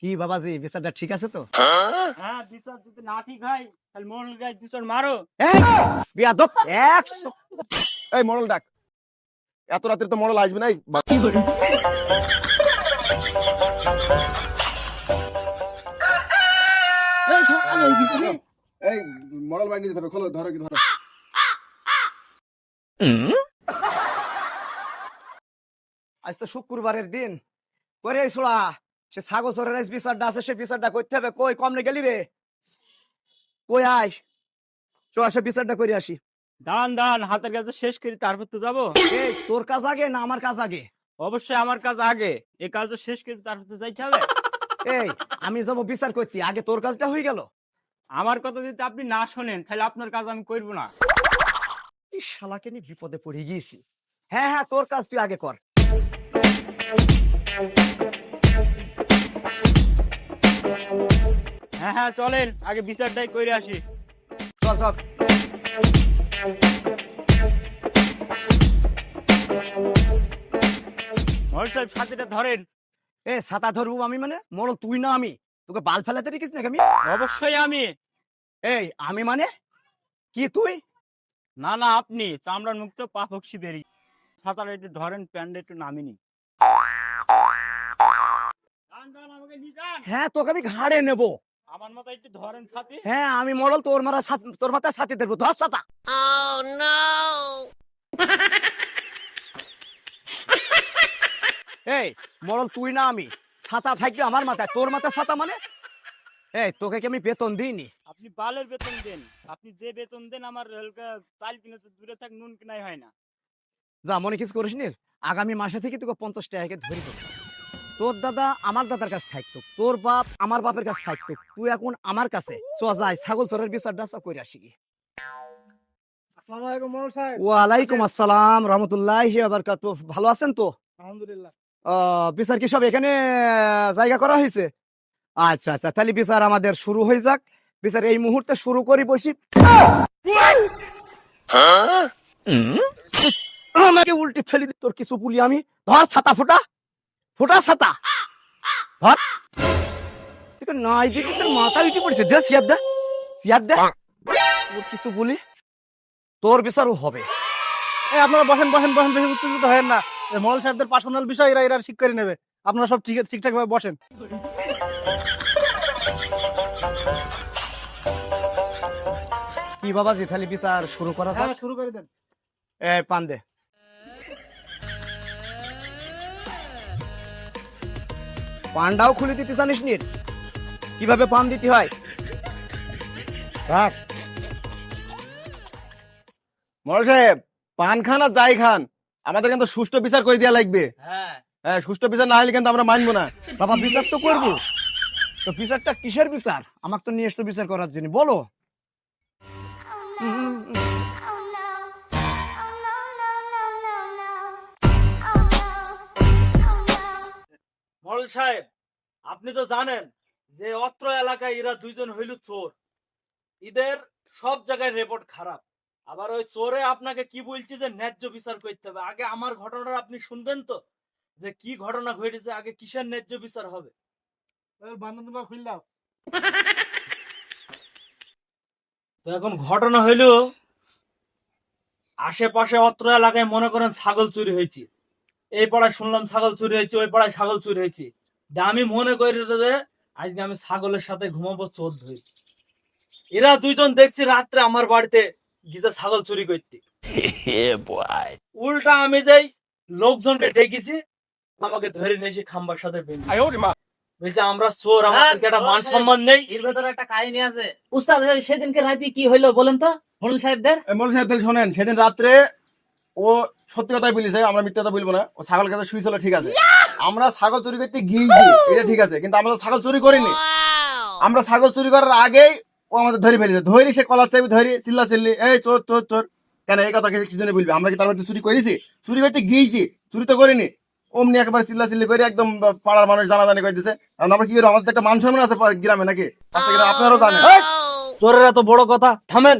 কি বাবাজি বিচারটা ঠিক আছে তো? হ্যাঁ, বিচার যদি না ঠিক হয় তাহলে মোড়ল গাছ দুজন মারো। এই বিয়াদব 100 এই মডেল ডাক, এত রাত্রে তো মডেল আসবে নাই। এই মডেল বাইন্ড দিতে হবে, খোলো, ধরো কি ধরো। আজ তো শুক্রবারের দিন। করে ছোড়া সে ছাগল চোরের বিচারটা আছে, সে বিচারটা করতে হবে। কই কমনে গেলি রে? কই আয়, চ আসে বিচারটা করে আসি। দাঁড়ান দাঁড়ান, হাতের কাছে শেষ করি তারপর তো যাবো। এই তোর কাজ আগে না আমার কাজ আগে? অবশ্যই আমার কাজ আগে, এই কাজটা শেষ করি তারপর তো যাইতে হবে। এই আমি যাবো বিচার করতে, আগে তোর কাজটা হয়ে গেল। আমার কথা যদি আপনি না শোনেন তাহলে আপনার কাজ আমি করবো না। এই শালাকে নিয়ে বিপদে পড়ে গিয়েছি। হ্যাঁ হ্যাঁ, তোর কাজ তুই আগে কর। হ্যাঁ হ্যাঁ, চলেন আগে বিচারটাই করে আসি। চল চল। মোড়ল সাহেব ছাতিটা ধরেন। এ ছাতা ধরবো আমি মানে? মোড়ল তুই না আমি? তোকে বাল ফেলাতে রেখিস নাকি আমি? অবশ্যই আমি। এই আমি মানে কি তুই? না না, আপনি চামড়ার মুক্ত পা ফক্সি বেরিয়ে ছাতাটা একটু ধরেন, প্যান্ডে একটু নামিনি। আমাকে নিয়ে যান। হ্যাঁ তোকে আমি ঘাড়ে নেব। আমার মতো একটু ধরেন ছাতি। হ্যাঁ আমি মোড়ল, তোর মাথায় ছাতি দেবো। ধর ছাতা। এই মোড়ল তুই না আমি? ছাতা থাকবে আমার মাথায়, তোর মাথায় ছাতা মানে? এই তোকে কি আমি বেতন দিইনি? আপনি বালের বেতন দেন, আপনি যে বেতন দেন আমার চাল কিনেছে দূরে থাক নুন কিনাই হয় না। যা মনে কিছু করিস নি। আগামী মাসে থেকে তোকে 50 টাকাকে ধরি দেবো। তোর দাদা আমার দাদার কাছে থাকতো, তোর বাপ আমার বাপের কাছে থাকতো, তুই এখন আমার কাছে। চ যাই ছাগল চোরের বিচারটা করে আসি। আসসালামু আলাইকুম মোড়ল সাহেব। ওয়ালাইকুম আসসালাম রহমতুল্লাহি ওয়া বারাকাতুহু। ভালো আছেন তো? আলহামদুলিল্লাহ। বিচার কি সব এখানে জায়গা করা হয়েছে? আচ্ছা আচ্ছা, তাহলে বিচার আমাদের শুরু হয়ে যাক। বিচার এই মুহূর্তে শুরু করি, বসি। আমাকে উল্টে ফেলি তোর কিছু বলি আমি? ধর ছাতা, ফোটা ফোটা ছাতা ধর। তোকে নাই দিদি তোর মাথা উঠে পড়েছে। দে সিয়ার দে, সিয়ার দে। তোর কিছু বলি, তোর বিচারও হবে। এই আপনারা বসেন বসেন বসেন, বেশি উত্তেজিত হয়েন না। মোড়ল সাহেবদের পার্সোনাল বিষয়, এরা এরা ঠিক করে নেবে। আপনারা সব ঠিকঠাক ভাবে বসেন। কি বাবাজি, তাহলে বিচার শুরু করা যাক? হ্যাঁ শুরু করে দেন। পান দে। পানটাও খুলে দিতে জানিস নি কিভাবে পান দিতে হয়? রাখ। মডেল সাহেব, পান খান আর যাই খান, আমাদের কিন্তু সুষ্ঠু বিচার করে দেওয়া লাগবে। হ্যাঁ, হ্যাঁ, সুষ্ঠু বিচার না হলে কিন্তু আমরা মানবো না। বাবা বিচার তো করবো। তো বিচারটা কিসের বিচার? আমাকে তো নিয়ে এসছো বিচার করার জন্য, বলো। মোড়ল সাহেব আপনি তো জানেন যে অত্র এলাকায় এরা দুইজন হইল চোর। এদের সব জায়গায় রেপোর্ট খারাপ। আবার ওই চোরে আপনাকে কি বলছে যে ন্যায্য বিচার করতে হবে। আগে আমার ঘটনাটা আপনি শুনবেন তো, যে কি ঘটনা ঘটেছে, আগে কিসের ন্যায্য বিচার হবে। বান্ধবগুলো খুলে দাও। তো এখন ঘটনা হইলো, আশেপাশে অত্র এলাকায় মনে করেন ছাগল চুরি হয়েছে। এই পাড়ায় শুনলাম ছাগল চুরি হয়েছে, ওই পাড়ায় ছাগল চুরি হয়েছে। আমি মনে করি যে আজকে আমি ছাগলের সাথে ঘুমাবো চোর ধরি। এরা দুইজন দেখছি রাত্রে আমার বাড়িতে গিয়ে ছাগল চুরি করতে। উল্টা আমি যাই লোকজনকে ডেকেছি, আমাকে ধরে নিয়ে এসে খাম্বার সাথে বলছে আমরা চোর, আমাদের একটা মান সম্মান নেই। এর ভেতরে একটা কাহিনী আছে উস্তাদ। সেদিনকে রাতে কি হইলো বলেন তো মোড়ল সাহেবদের? মডেল সাহেব তাহলে শোনেন, সেদিন রাত্রে ও সত্যি কথাই বলিছে, আমরা মিথ্যা কথা বলবো না। ও ছাগল কাছে শুয়েছিল, ঠিক আছে। আমরা ছাগল চুরি করতে গিয়েছি, এটা ঠিক আছে, কিন্তু আমরা তো ছাগল চুরি করিনি। আমরা ছাগল চুরি করার আগেই ও আমাদের ধরে ফেলেছে। ধরি সে কলার চাবি ধরি চিল্লা চিল্লি, এই চোর চোর চোর। কেন এই কথা কিছু জনে বলবি? আমরা কি তার বাড়িতে চুরি করেছি? চুরি করতে গিয়েছি, চুরি তো করিনি। অমনি একেবারে চিল্লা চিল্লি করে একদম পাড়ার মানুষ জানাজানি করে দিছে। কারণ আমরা কি করবো, আমাদের একটা মান সম্মান আছে গ্রামে নাকি? আপনারাও জানেন। চোরের এত বড় কথা থামেন।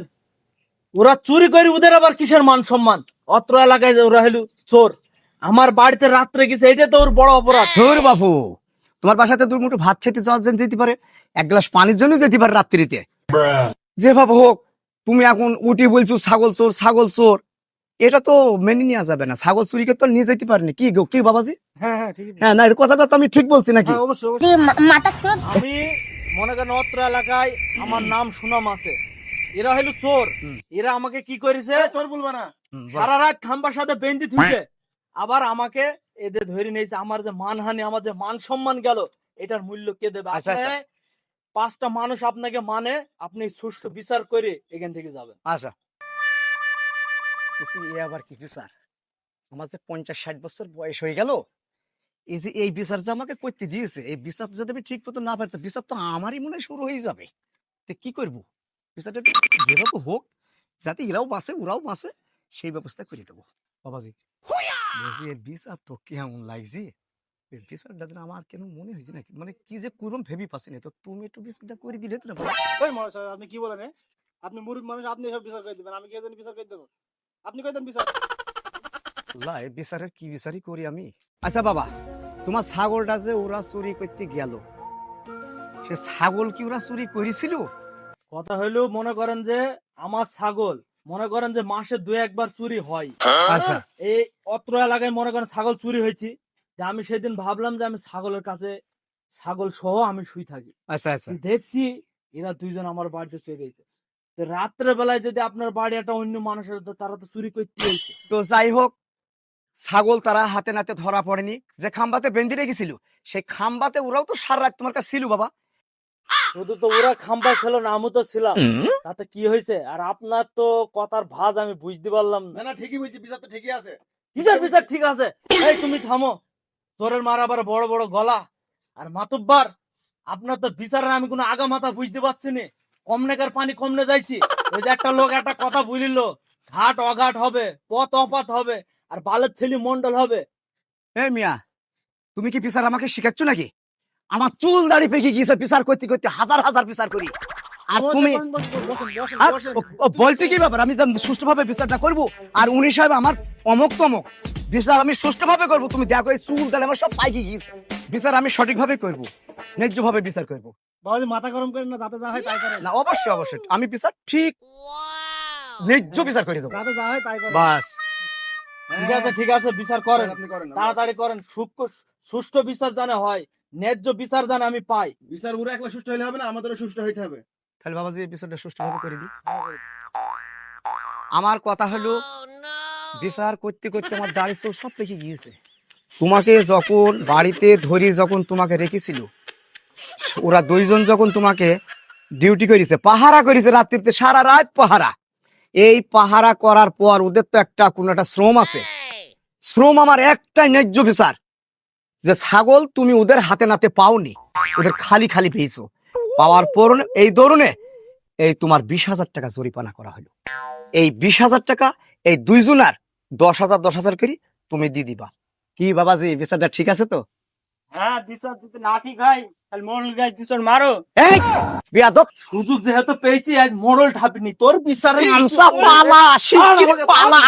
ওরা চুরি করে, ওদের আবার কিসের মান সম্মান? অত্র এলাকায় ওরা হলো চোর, আমার বাড়িতে রাত্রে গেছে, এটা তো ওর বড় অপরাধ। ধুর বাপু, তোমার বাসাতে দুই মুঠো ভাত খেতে যাওয়ার জন্য যেতে পারে, এক গ্লাস পানির জন্য যেতে পারে রাত্রিতে। যেভাবে হোক তুমি এখন উঠি বলছো ছাগল চোর ছাগল চোর, এটা তো মেনে নেওয়া যাবে না। ছাগল চুরিকে তো নিয়ে যেতে পারেনি, কি গো কি বাবাজি? হ্যাঁ হ্যাঁ ঠিক আছে। হ্যাঁ না, এর কথাটা তো আমি ঠিক বলছি নাকি? হ্যাঁ অবশ্যই অবশ্যই। আমি মনে করেন অত্র এলাকায় আমার নাম সুনাম আছে, এরা হলো চোর। এরা আমাকে কি করেছে, তোর বলবা না। সারা রাত খাম্বার সাথে বেঁধে থুইছে, আবার আমাকে এদের ধরে নিয়েছে। আমার যে মানহানি, আমার যে মান সম্মান গেল, এটার মূল্য কে দেবে? আচ্ছা, আচ্ছা। আপনি 5টা মানুষ আপনাকে মানে, আপনি সুষ্ঠু বিচার করে এখান থেকে যাবেন। আচ্ছা বুঝছি, এ আবার কি বিচার? আমার যে 50-60 বছর বয়স হয়ে গেল, এই যে এই বিচার যে আমাকে করতে দিয়েছে, এই বিচার যদি আমি ঠিক মতো না পারি, তো বিচার তো আমারই মনে হয় শুরু হয়ে যাবে। তো কি করবো, বিচারটা একটু যেভাবে হোক, যাতে এরাও বাঁচে ওরাও বাঁচে, সেই ব্যবস্থা করে দেবো। বাবাজি বলছি, এর বিচার তো কেমন লাগছে? এর বিচারটা যেন আমার কেন মনে হয়েছে নাকি, মানে কি যে করুন ভেবে পাচ্ছি না। তো তুমি একটু বিচারটা করে দিলে তো না বাবা? ওই মহারাজ সাহেব, আপনি কি বলেন? আপনি মুরুখ মানুষ, আপনি সব বিচার করে দিবেন, আমি কি এজন্য বিচার করে দেবো? আপনি করে দেন বিচার। আল্লাহ, এ বিচারের কি বিচারই করি আমি। আচ্ছা বাবা, তোমার ছাগলটা যে ওরা চুরি করতে গেল, সে ছাগল কি ওরা চুরি করেছিল? কথা হইলো, মনে করেন যে আমার ছাগল, মনে করেন যে মাসে 2-1 বার চুরি হয়। আচ্ছা এই অত্র এলাকায় মনে করেন ছাগল চুরি হয়েছে, যে আমি সেদিন ভাবলাম যে আমি ছাগলের কাছে ছাগল সহ আমি শুই থাকি। আচ্ছা আচ্ছা দেখছি এরা দুইজন আমার বাড়িতে চলে গেছে। তো রাত্রে বেলায় যদি আপনার বাড়ি একটা অন্য মানুষের, তো তারা তো চুরি করতে হয়েছে। তো যাই হোক, ছাগল তারা হাতে নাতে ধরা পড়েনি। যে খাম্বাতে বেঁধে রেখেছিল, সেই খাম্বাতে ওরাও তো সারা রাত তোমার কাছে ছিল বাবা। শুধু তো ওরা খাম্বা ছিল না, আমি তো ছিলাম, তাতে কি হয়েছে? আর আপনার তো কথার ভাজ আমি বুঝতে পারলাম না না। না ঠিকই বলছি, বিচার তো ঠিকই আছে। বিচার বিচার ঠিক আছে। এই তুমি থামো, তোরের মার আবার বড় বড় গলা। আর মাতুব্বার, আপনার তো বিচারের আমি কোনো আগা মাথা বুঝতে পারছি না। কমনেকার পানি কমনে যাইছি। ওই যে একটা লোক একটা কথা বলিল, ঘাট অঘাট হবে, পথ অপাত হবে, আর বালের ছেলে মন্ডল হবে। এই মিয়া, তুমি কি বিচার আমাকে শিখাচ্ছ নাকি? আমার চুল দাড়ি পেকে গিয়েছে বিচার করতে করতে, হাজার হাজার বিচার করি। আর তুমি আর ও বলছি কি ব্যাপার, আমি সুষ্ঠুভাবে বিচারটা করবো, আর উনি সাহেব আমার অমক তমক বিচার আমি সুষ্ঠুভাবে করবো। তুমি দেখো এই চুল দাড়ি আমার সব পাইকে গিয়েছে, বিচার আমি সঠিকভাবে করবো, ন্যায্যভাবে বিচার করবো। বাবাজি মাথা গরম করেন না, যাতে যা হয় তাই করেন। না অবশ্যই অবশ্যই, আমি বিচার ঠিক ন্যায্য বিচার করে দেবো, যাতে যা হয় তাই করেন। বাস। ঠিক আছে ঠিক আছে, বিচার করেন, আপনি করেন না। তাড়াতাড়ি করেন। সুষ্ঠু বিচার জানে হয়, ন্যায্য বিচার জানে আমি পাই। বিচার পুরো একলা সুষ্ঠু হইলে হবে না, আমাদেরও সুষ্ঠু হইতে হবে। তাহলে বাবাজি এই বিচারটা সুষ্ঠুভাবে করে দিই। আমার কথা হলো, বিচার করতে করতে আমার দাড়ি চুল সব পেকে গিয়েছে। তোমাকে যখন বাড়িতে ধরি, যখন তোমাকে রেখেছিল, ওরা দুইজন যখন তোমাকে ডিউটি করেছে, পাহারা করেছে রাত্রিতে, সারা রাত পাহারা। এই পাহারা করার পর ওদের তো একটা কোনো একটা শ্রম আছে, শ্রম আমার একটাই ন্যায্য বিচার, যে ছাগল তুমি ওদের হাতে নাতে পাওনি, ওদের খালি খালি পেয়েছো। পাওয়ার পর এই দরুনে এই তোমার 20,000 টাকা জরিমানা করা হলো। এই 20,000 টাকা এই দুইজনার 10,000 করে তুমি দিয়ে দিবা। কি বাবাজি, বিচারটা ঠিক আছে তো? হ্যাঁ, বিচার যদি না ঠিক হয় তাহলে মোড়ল গাছ বিচার মারো। এই বিয়াদব, সুযোগ যেহেতু পেয়েছি, আজ মোড়ল ঠাপিনি তোর বিচারে পালা শিগগির পালা।